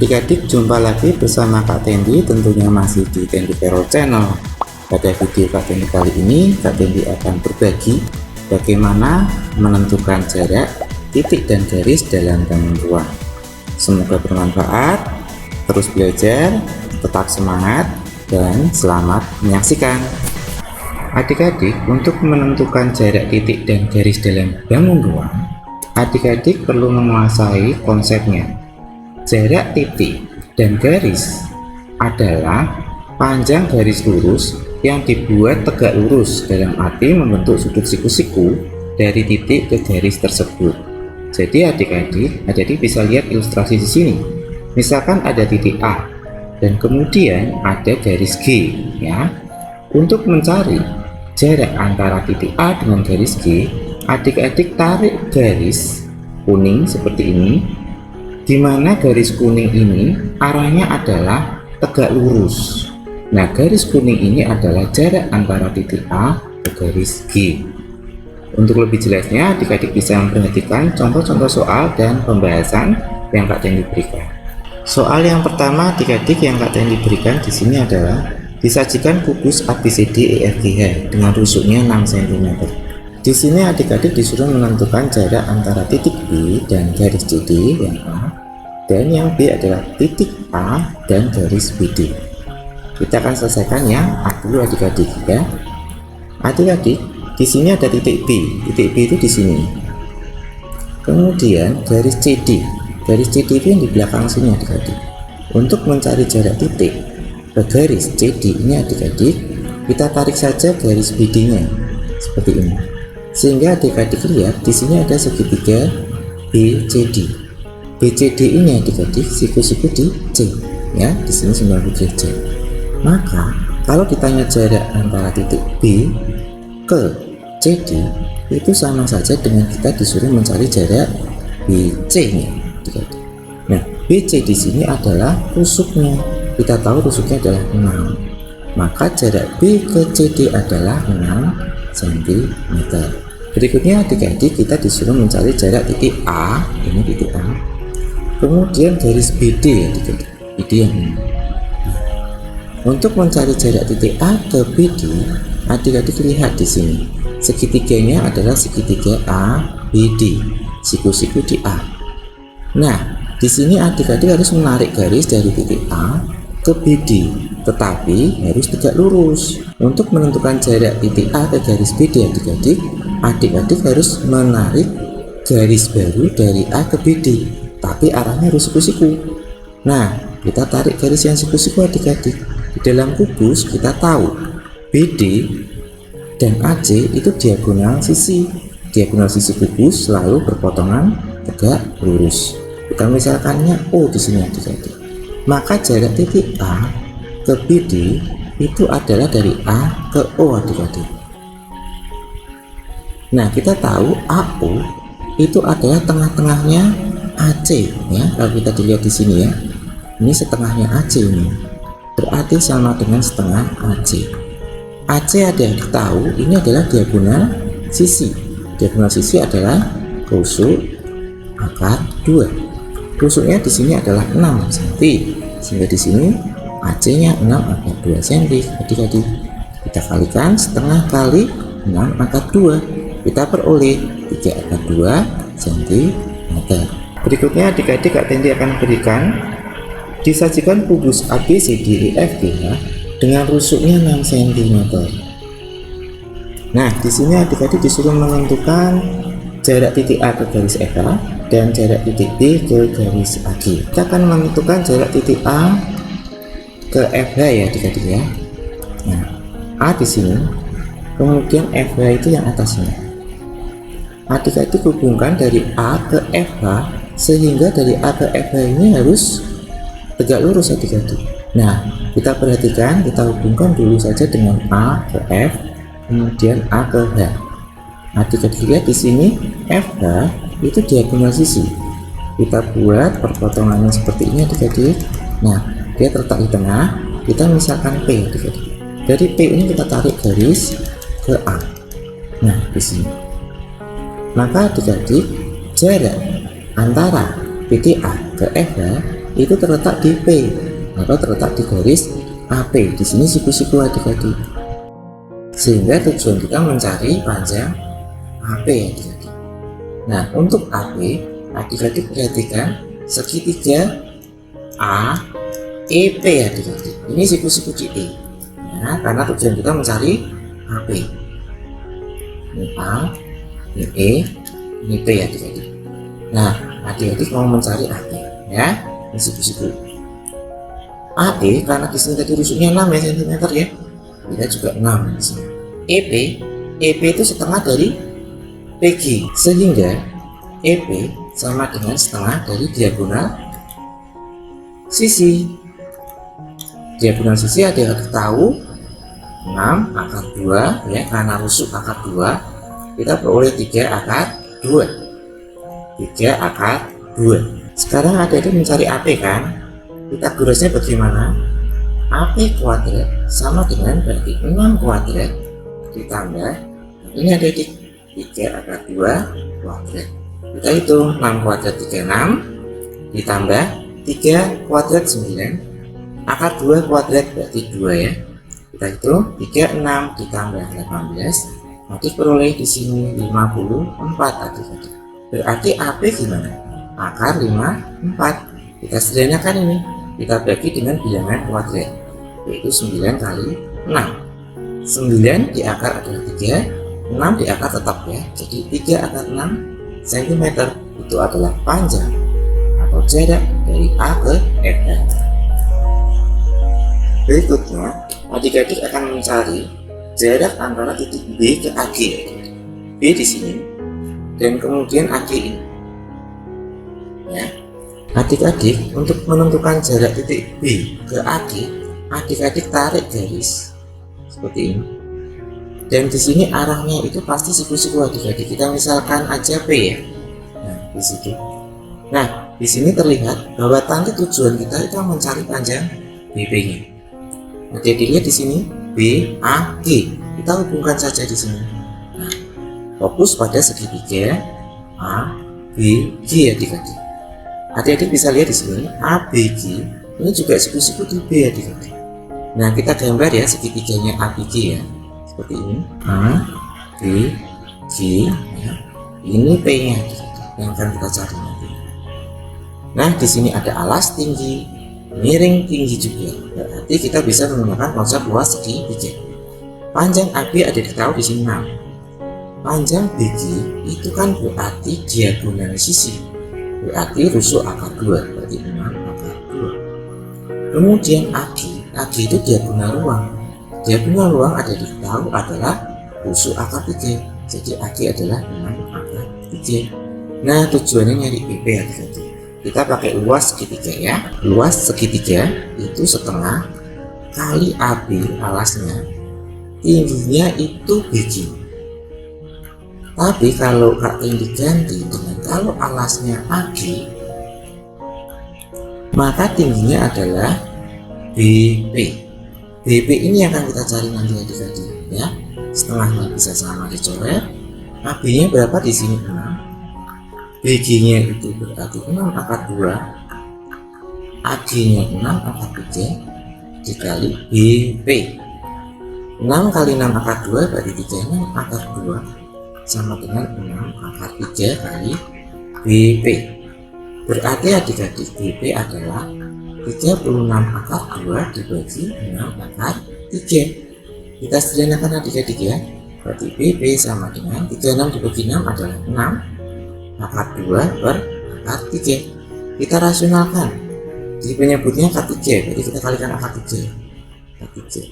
Adik-adik, jumpa lagi bersama Kak Tendi, tentunya masih di Tendi Vero Channel. Pada video Kak Tendi kali ini, Kak Tendi akan berbagi bagaimana menentukan jarak, titik dan garis dalam bangun ruang. Semoga bermanfaat, terus belajar, tetap semangat, dan selamat menyaksikan. Adik-adik, untuk menentukan jarak, titik dan garis dalam bangun ruang, adik-adik perlu menguasai konsepnya. Jarak titik dan garis adalah panjang garis lurus yang dibuat tegak lurus, dalam arti membentuk sudut siku-siku dari titik ke garis tersebut. Jadi adik-adik bisa lihat ilustrasi di sini. Misalkan ada titik A dan kemudian ada garis G, ya. Untuk mencari jarak antara titik A dengan garis G, adik-adik tarik garis kuning seperti ini, di mana garis kuning ini arahnya adalah tegak lurus. Nah, garis kuning ini adalah jarak antara titik A ke garis G. Untuk lebih jelasnya, adik-adik bisa memperhatikan contoh-contoh soal dan pembahasan yang Kak Tendi berikan. Soal yang pertama adik-adik yang Kak Tendi berikan di sini adalah disajikan kubus ABCDEFGH dengan rusuknya 6 cm. Di sini adik-adik disuruh menentukan jarak antara titik B dan garis CD yang A, dan yang B adalah titik A dan garis BD. Kita akan selesaikan yang A dulu adik-adik, ya. Adik-adik, di sini ada titik B. Titik B itu di sini. Kemudian garis CD. Garis CD itu yang di belakang sini adik-adik. Untuk mencari jarak titik ke garis CD ini adik-adik, kita tarik saja garis BD-nya seperti ini. Sehingga adik-adik lihat di sini ada segitiga BCD. BCD ini adik-adik siku-siku di C, ya, di sini 90 derajat. Maka kalau ditanya jarak antara titik B ke CD, itu sama saja dengan kita disuruh mencari jarak BC-nya, adik-adik. Nah, BC di sini adalah rusuknya. Kita tahu rusuknya adalah 6. Maka jarak B ke CD adalah 6 cm. Berikutnya adik-adik kita disuruh mencari jarak titik A, ini titik A. Kemudian garis BD adik-adik, BD yang ini. Untuk mencari jarak titik A ke BD, adik-adik lihat di sini. Segitiganya adalah segitiga A, BD, siku-siku di A. Nah, di sini adik-adik harus menarik garis dari titik A ke BD, tetapi harus tegak lurus. Untuk menentukan jarak titik A ke garis BD adik-adik harus menarik garis baru dari A ke BD, tapi arahnya harus siku-siku. Nah, kita tarik garis yang siku-siku adik-adik. Di dalam kubus kita tahu BD dan AC itu diagonal sisi. Diagonal sisi kubus selalu berpotongan tegak lurus. Kita misalkannya O di sini adik-adik. Maka jarak titik A ke BD itu adalah dari A ke O adik-adik. Nah, kita tahu AO itu adalah tengah-tengahnya AC, ya. Kalau kita dilihat di sini, ya, ini setengahnya AC ini, berarti sama dengan setengah AC. AC adik-adik tahu ini adalah diagonal sisi. Diagonal sisi adalah rusuk akar 2. Rusuknya di sini adalah 6 cm, sehingga di sini AC-nya 6 akar 2 cm. Adik-adik, kita kalikan setengah kali 6 akar 2, kita peroleh 3 akar 2 cm. Berikutnya adik-adik Kak Tendi akan berikan disajikan kubus ABCDEFGH dengan rusuknya 6 cm. Nah, di sini adik-adik disuruh menentukan jarak titik A ke garis FH dan jarak titik B ke garis AG. Kita akan menentukan jarak titik A ke FH, ya adik-adik, ya. Nah, A di sini, kemudian FH itu yang atasnya. Adik-adik hubungkan dari A ke FH, sehingga dari A ke FH ini harus tegak lurus adik-adik. Nah, kita perhatikan, kita hubungkan dulu saja dengan A ke F, kemudian A ke H. Adik-adik lihat di sini FH itu diagonal sisi. Kita buat perpotongannya seperti ini adik-adik. Nah, dia terletak di tengah. Kita misalkan P adik-adik. Dari P ini kita tarik garis ke A. Nah, di sini. Maka adik-adik jarak antara titik A ke FH itu terletak di P atau terletak di garis AP. Di sini siku-siku adik-adik. Sehingga tujuan kita mencari panjang AP adik-adik. Nah, untuk AP, adik-adik perhatikan segitiga AEP adik-adik. Ini siku-siku di E. Ya, karena tujuan kita mencari AP. Ini A, ini E, ini P adik-adik. Nah, adik-adik mau mencari AP, ya, ini siku-siku. AE karena di sini tadi rusuknya 6 cm ya, kita juga 6 di sini. EP itu setengah dari PG, sehingga EP sama dengan setengah dari diagonal sisi. Diagonal sisi adik-adik tahu 6 akar 2 ya, karena rusuk akar 2 kita peroleh 3 akar 2. 3 akar 2. Sekarang adik-adik mencari AP kan, kita gurusnya bagaimana? AP kuadrat sama dengan berarti 6 kuadrat ditambah ini adik-adik 3 akar 2 kuadrat. Kita hitung 6 kuadrat 36 ditambah 3 kuadrat 9 akar 2 kuadrat berarti 2 ya. Kita hitung 36 ditambah 18 nanti peroleh di sini 54 adik-adik. Berarti AP gimana? Akar 54. Kita sederhanakan ini, kita bagi dengan bilangan kuadrat yaitu 9 kali 6. 9 di akar adalah 3, 6 di akar tetap ya, jadi 3 akar 6 cm itu adalah panjang atau jarak dari A ke FR. Berikutnya adik-adik akan mencari jarak antara titik B ke AG. B di sini dan kemudian AG ini ya. Adik-adik untuk menentukan jarak titik B ke AG, adik-adik tarik garis seperti ini. Dan di sini arahnya itu pasti siku-siku adik-adik. Kita misalkan aja P ya. Nah, di situ. Nah, di sini terlihat bahwa tangki tujuan kita itu mencari panjang BP-nya. Adik-adik lihat di sini BAG. Kita hubungkan saja di sini. Nah, fokus pada segitiga ABG adik-adik. Adik-adik bisa lihat di sini ABG ini juga siku-siku di B adik-adik. Nah, kita gambar ya segitiganya ABG ya, seperti ini A, B, G ya. Ini P-nya yang akan kita cari nanti. Nah, di sini ada alas tinggi, miring tinggi juga. Berarti kita bisa menggunakan konsep luas segitiga. Panjang AB ada ditahu di sini 6. Panjang BG itu kan berarti diagonal sisi. Berarti rusuk akar 2, berarti 6 akar 2. Kemudian AG itu diagonal ruang. Diagonal ruang ada ditahu adalah rusuk akar 3. Jadi AG adalah 6 akar 3. Nah, tujuannya nyari BP adik-adik. Kita pakai luas segitiga ya. Luas segitiga itu setengah kali AB alasnya. Tingginya itu BG. Tapi kalau Kak Ting diganti dengan kalau alasnya AG, maka tingginya adalah BP. BP ini akan kita cari nanti adik-adik ya. Setengahnya bisa sama dicoret. AB-nya berapa di sini 6. BG-nya itu berarti 6 akar 2. AG-nya 6 akar 3 dikali BP. 6 kali 6 akar 2 berarti 36 akar 2 sama dengan 6 akar 3 kali BP. Berarti adik-adik BP adalah 36 akar 2 dibagi 6 akar 3. Kita sederhanakan adik-adik ya. Berarti BP sama dengan 36 dibagi 6 adalah 6 akar 2 per akar 3. Kita rasionalkan. Jadi penyebutnya akar 3, berarti kita kalikan akar 3. Akar 3.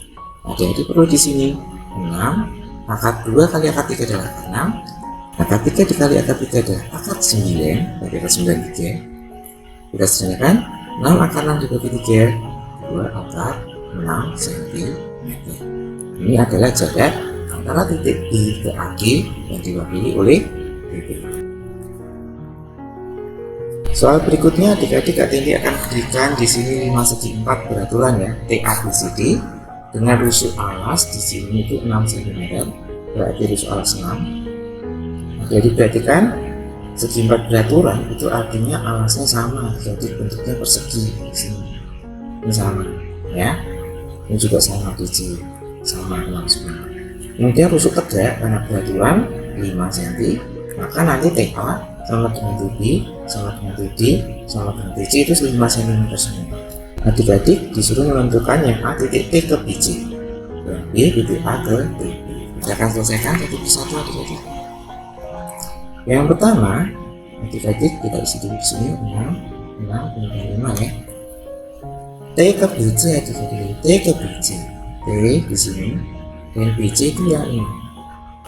Adik-adik perlu di sini 6 akar 2 kali akar 3 adalah akar 6. Akar 3 dikali akar 3 adalah akar 9, berarti akar 93. Kita sederhanakan 6 akar 6 dibagi 3, 2 akar 6 cm. Ini adalah jarak antara titik B ke AG yang diwakili oleh BP. Soal berikutnya adik-adik Kak Tinggi akan berikan di sini 5 segi 4 beraturan ya, TABCD dengan rusuk alas di sini itu 6 cm, berarti rusuk alas 6. Jadi perhatikan segi 4 beraturan itu artinya alasnya sama, jadi bentuknya persegi di sini. Ini sama ya. Ini juga sama biji, sama langsung. Kemudian rusuk tegak karena beraturan 5 cm, maka nanti TA sama dengan TB, sama dengan TD, sama dengan TC itu 5 cm semua. Adik-adik disuruh menentukan yang A titik T ke BC, yang B titik A ke TB. Kita akan selesaikan satu persatu adik-adik. Yang pertama, adik-adik kita isi dulu di sini 6 dan 5 ya. T ke BC adik-adik, T ke BC, T di sini, dan BC itu yang ini.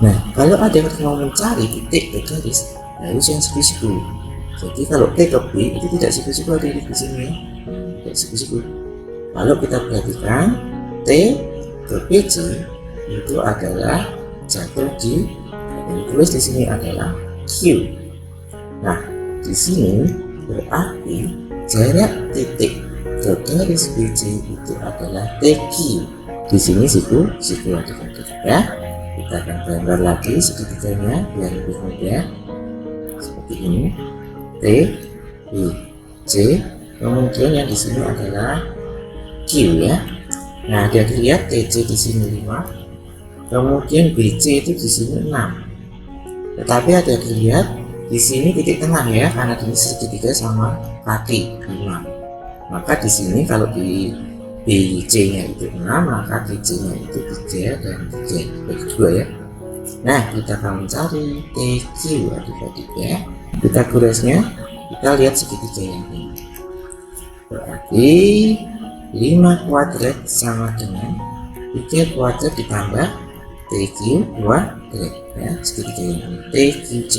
Nah, kalau ada yang mau mencari titik ke garis, harus yang siku-siku. Jadi kalau T ke B itu tidak siku-siku adik-adik di sini ya, tidak siku-siku. Kalau kita perhatikan T ke BC itu adalah jatuh di, yang ditulis di sini adalah Q. Nah, di sini berarti jarak titik ke garis BC itu adalah TQ. Di sini siku adik-adik ya. Kita akan gambar lagi segitiganya biar lebih mudah. Seperti ini, T, B, C, kemudian yang di sini adalah Q ya. Nah, dia lihat TC di sini 5, kemudian BC itu di sini 6. Tetapi ada dilihat di sini titik tengah ya, karena ini segitiga sama kaki 5. Maka di sini kalau di BC-nya itu 6, maka BC-nya itu 3 dan 3 bagi 2 ya. Nah, kita akan mencari TQ adik-adik ya. Kita goresnya, kita lihat segitiga yang ini. Berarti 5 kuadrat sama dengan 3 kuadrat ditambah TQ kuadrat ya, segitiga yang ini TQC.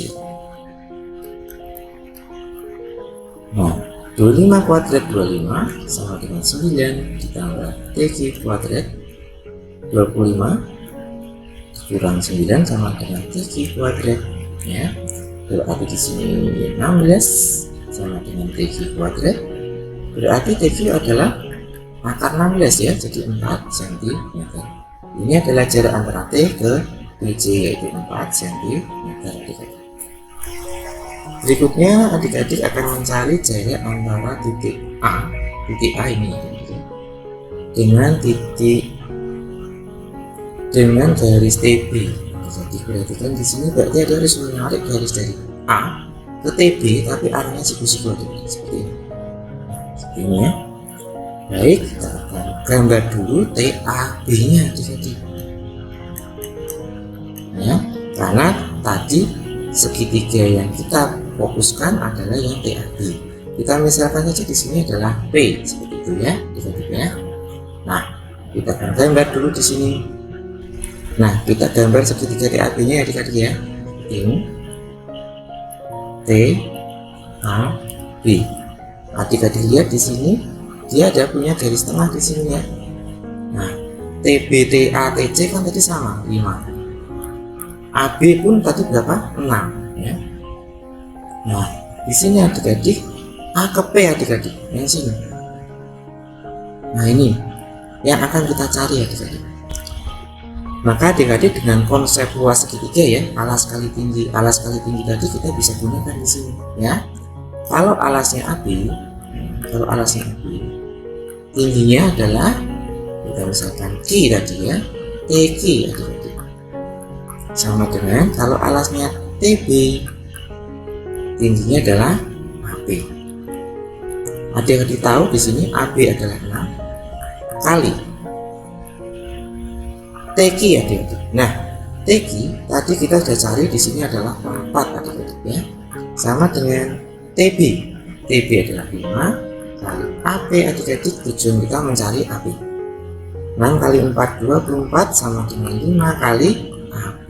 Nah, 25 kuadrat 25 sama dengan 9 ditambah TQ kuadrat 25 kurang 9 sama dengan TQ kuadrat ya. Berarti di sini 16 sama dengan TQ kuadrat. Berarti TQ adalah akar 16 ya, jadi 4 cm. Ini adalah jarak antara T ke BC yaitu 4 cm. Berikutnya adik-adik akan mencari jarak antara titik A ini dengan garis TB. Jadi perhatikan di sini berarti ada harus menarik garis dari A ke TB, tapi arahnya siku-siku seperti ini. Seperti ini ya. Baik, kita akan gambar dulu TAB-nya adik-adik. Ya, karena tadi segitiga yang kita fokuskan adalah yang TAB. Kita misalkan saja di sini adalah P seperti itu ya, adik-adik ya. Nah, kita akan gambar dulu di sini. Nah, kita gambar segitiga TAB-nya adik-adik ya. Ini T A B. Adik-adik lihat di sini dia ada punya garis tengah di sini ya. Nah, TB, TA, TC kan tadi sama 5. AB pun tadi berapa? 6 ya. Nah, di sini adik-adik A ke P adik-adik yang sini. Nah, ini yang akan kita cari adik-adik. Maka adik-adik dengan konsep luas segitiga ya, alas kali tinggi tadi kita bisa gunakan di sini ya. Kalau alasnya AB, tingginya adalah kita misalkan Q tadi ya, TQ adik-adik. Sama dengan kalau alasnya TB, tingginya adalah AB. Adik-adik tahu di sini AB adalah 6 kali TQ adik-adik. Nah, TQ tadi kita sudah cari di sini adalah 4 adik-adik ya. Sama dengan TB. TB adalah 5 kali AB adik-adik, tujuan kita mencari AB. 6 kali 4 24 sama dengan 5 kali AB.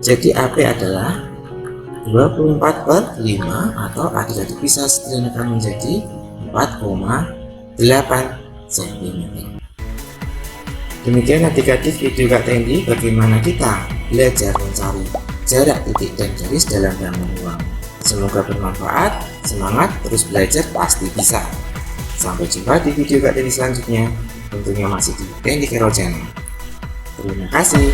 Jadi AB adalah 24/5 atau adik-adik bisa sederhanakan menjadi 4,8 cm. Demikian adik-adik video Kak Tendi bagaimana kita belajar mencari jarak titik dan garis dalam bangun uang. Semoga bermanfaat, semangat terus belajar pasti bisa. Sampai jumpa di video Kak Tendi selanjutnya, tentunya masih di Tendi Carol Channel. Terima kasih.